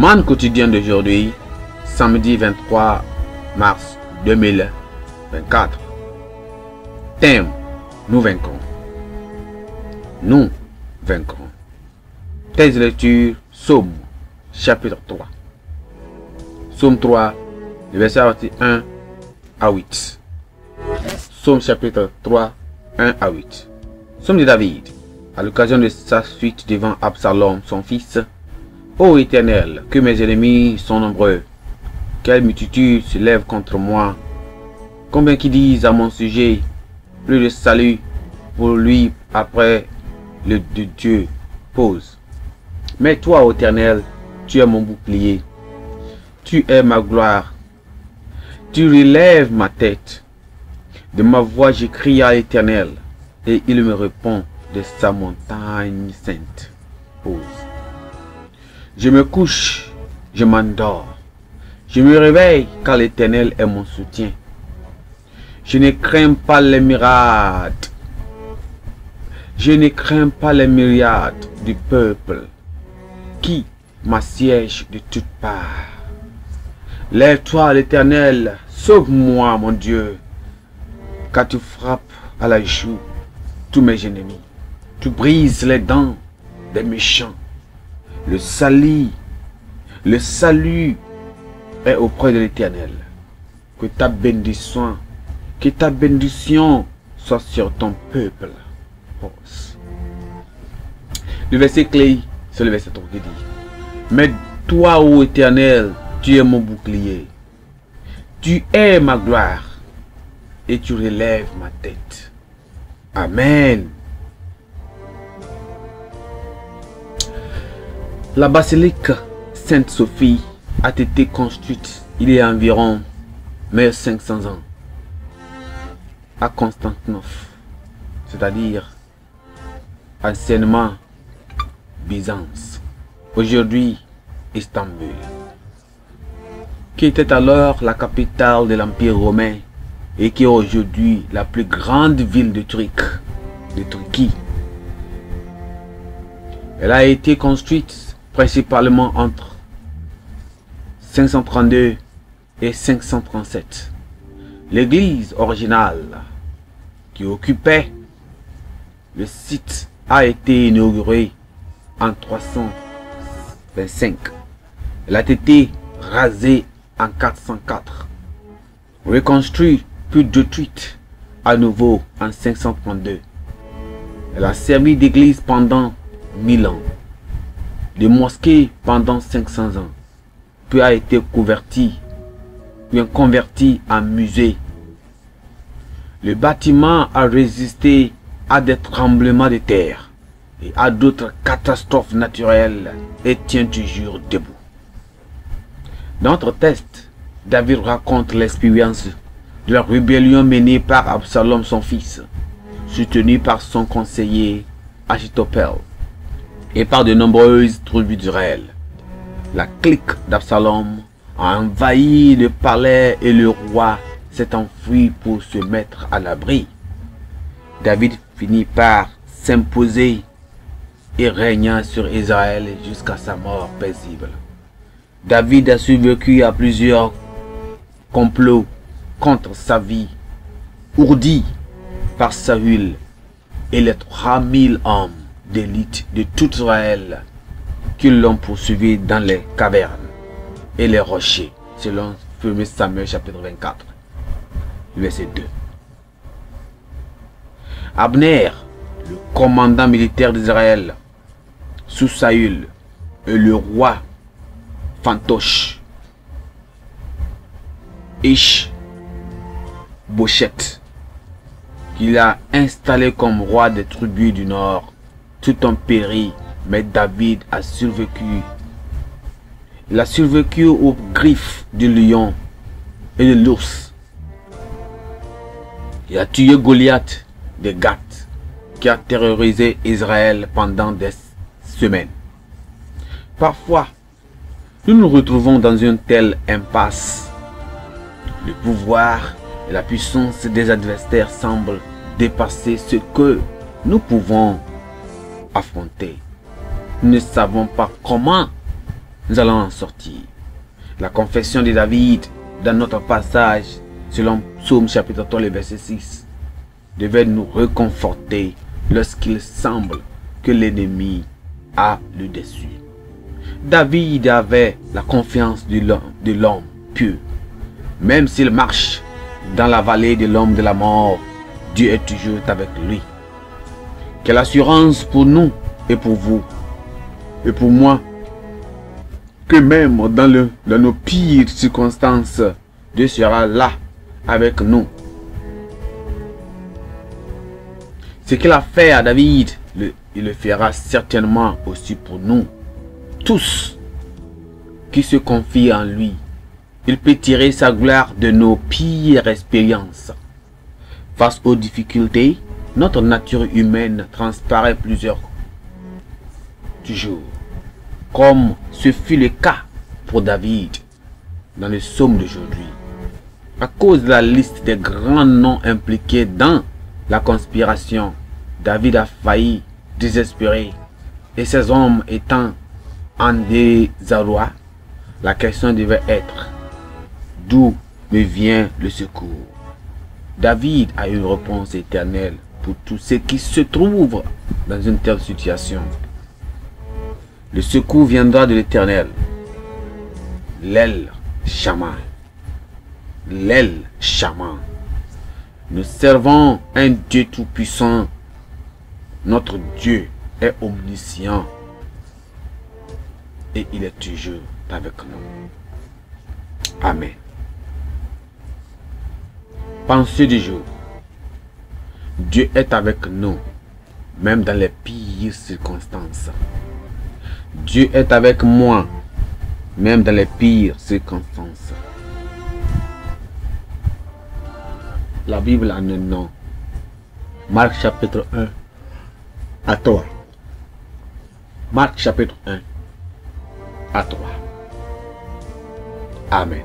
Monde quotidien d'aujourd'hui, samedi 23 mars 2024. Thème: nous vaincrons. Nous vaincrons. Thèse de lecture: Psaume chapitre 3. Psaume 3, le verset 1 à 8. Psaume chapitre 3, 1 à 8. Psaume de David, à l'occasion de sa fuite devant Absalom, son fils. Ô Éternel, que mes ennemis sont nombreux, quelle multitude se lève contre moi. Combien qui disent à mon sujet, plus de salut pour lui après le de Dieu pose. Mais toi, ô Éternel, tu es mon bouclier, tu es ma gloire, tu relèves ma tête. De ma voix je crie à l'Éternel, et il me répond de sa montagne sainte. Pause. Je me couche, je m'endors, je me réveille car l'Éternel est mon soutien. Je ne crains pas les myriades, je ne crains pas les myriades du peuple qui m'assiègent de toutes parts. Lève-toi, l'Éternel, sauve-moi, mon Dieu, car tu frappes à la joue tous mes ennemis. Tu brises les dents des méchants. Le salut est auprès de l'Éternel. Que ta bénédiction soit sur ton peuple. Le verset clé, c'est le verset 3 qui dit: mais toi, ô Éternel, tu es mon bouclier, tu es ma gloire, et tu relèves ma tête. Amen. La basilique Sainte-Sophie a été construite il y a environ 1500 ans à Constantinople, c'est-à-dire anciennement Byzance, aujourd'hui Istanbul, qui était alors la capitale de l'Empire romain et qui est aujourd'hui la plus grande ville de Turquie. Elle a été construite principalement entre 532 et 537. L'église originale qui occupait le site a été inaugurée en 325. Elle a été rasée en 404, reconstruite puis détruite à nouveau en 532. Elle a servi d'église pendant 1000 ans, de mosquée pendant 500 ans, puis a été convertie en musée. Le bâtiment a résisté à des tremblements de terre et à d'autres catastrophes naturelles et tient toujours debout. Dans notre texte, David raconte l'expérience de la rébellion menée par Absalom, son fils, soutenu par son conseiller Achitophel et par de nombreuses tribus d'Israël. La clique d'Absalom a envahi le palais et le roi s'est enfui pour se mettre à l'abri. David finit par s'imposer et régna sur Israël jusqu'à sa mort paisible. David a survécu à plusieurs complots contre sa vie, ourdis par Saül et les 3000 hommes d'élite de tout Israël qui l'ont poursuivi dans les cavernes et les rochers, selon 1 Samuel chapitre 24, verset 2. Abner, le commandant militaire d'Israël, sous Saül, et le roi Fantoche, Ish-Bosheth, qu'il a installé comme roi des tribus du nord, tout ont péri, mais David a survécu. Il a survécu aux griffes du lion et de l'ours. Il a tué Goliath de Gath, qui a terrorisé Israël pendant des semaines. Parfois, nous nous retrouvons dans une telle impasse. Le pouvoir et la puissance des adversaires semblent dépasser ce que nous pouvons affronter. Nous ne savons pas comment nous allons en sortir. La confession de David dans notre passage selon Psaume chapitre 3, le verset 6 devait nous réconforter lorsqu'il semble que l'ennemi a le dessus. David avait la confiance de l'homme pieux. Même s'il marche dans la vallée de l'homme de la mort, Dieu est toujours avec lui. Quelle assurance pour nous et pour vous et pour moi, que même dans nos pires circonstances, Dieu sera là avec nous. Ce qu'il a fait à David, il le fera certainement aussi pour nous. Tous qui se confient en lui, il peut tirer sa gloire de nos pires expériences. Face aux difficultés, notre nature humaine transparaît toujours, comme ce fut le cas pour David dans le psaume d'aujourd'hui. À cause de la liste des grands noms impliqués dans la conspiration, David a failli désespérer, et ses hommes étant en désarroi, la question devait être: d'où me vient le secours? David a une réponse éternelle pour tous ceux qui se trouvent dans une telle situation. Le secours viendra de l'Éternel, l'El Shammah. L'El Shammah. Nous servons un Dieu tout-puissant. Notre Dieu est omniscient et il est toujours avec nous. Amen. Pensée du jour. Dieu est avec nous, même dans les pires circonstances. Dieu est avec moi, même dans les pires circonstances. La Bible a un nom. Marc chapitre 1 à 3. Marc chapitre 1 à 3. Amen.